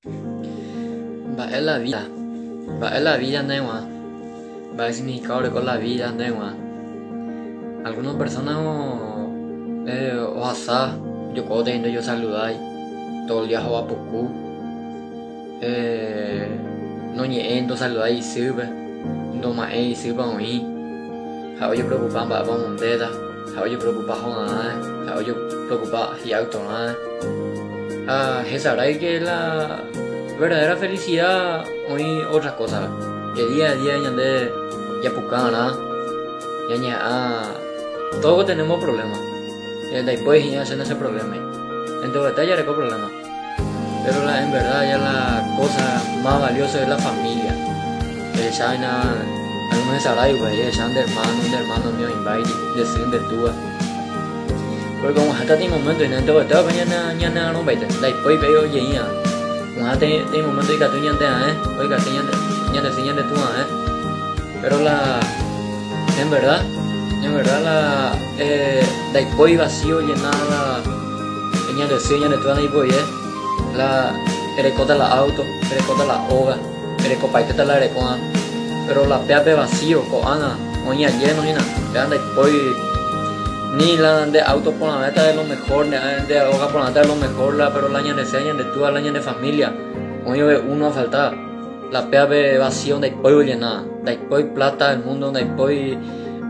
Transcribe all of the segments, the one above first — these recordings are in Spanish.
Va es la vida. Va es la vida, Neua. Va el significado de con la vida, Neua. Algunas personas o asá, yo puedo tener yo saludar todo el día a poco. No niendo saludar y sirve. No más y sirve a mí. How yo preocupado para montera. How yo preocupado con nada. How yo preocupado y automar. Esa verdad que la verdadera felicidad hoy otra cosa. Que día a día ya pucana, todos tenemos problemas. Después ya hacen ese problema. Entonces ya hay problema. Pero en verdad ya la cosa más valiosa es la familia. Ya en algunos salarios ya de hermano mío invite de tua. Porque como hasta este momento en todo estaba mañana no veis. Después veo ya. Como hasta este momento que tú ya te oiga señal de tua pero en verdad la después vacío llenada señal de tua después la erecota la auto erecota la hoga erecopaita la erecona pero la peape vacío coana oña lleno ni nada vean después ni la de auto por la meta es lo mejor de hoga por la meta es lo mejor pero la año de señal de tua la año de familia oño ve uno a faltar la peape vacío después llenada después plata del mundo después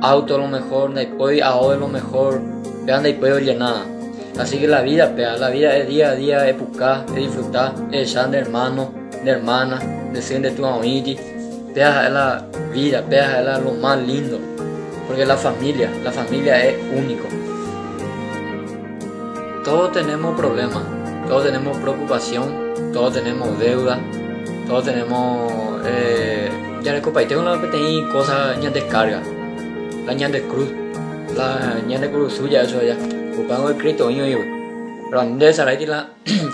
auto lo mejor después ahora lo mejor vean después llenada. Así que la vida es día a día, es buscar, es disfrutar, es echar de hermano, de hermana, de ser de tu amiguiti. Pea es la vida, pea es lo más lindo. Porque la familia es único. Todos tenemos problemas, todos tenemos preocupación, todos tenemos deuda, todos tenemos... ya le compartí con la PTI cosas ya descarga. La ña de cruz suya, eso ya. Buscando el Cristo, pero antes de salir la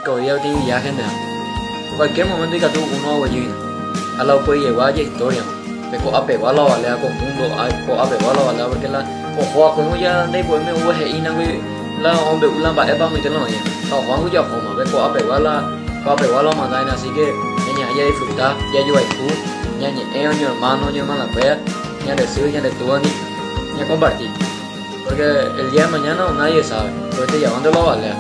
codía de viaje, cualquier momento que tú uno oye, a la puede llevar ya historia, pero a pegar la balea con mundo, a pegar la balea porque la ojo a como ya de pues me voy y no la hombre la va a meterlo ahí, la Juan ya como, pero a pegar la mandaina, así que ya disfrutar, ya yo ahí tú, ya mi hermana vea, ya decir, ya de tu ya compartir. Porque el día de mañana nadie sabe, pero te llevando la balea.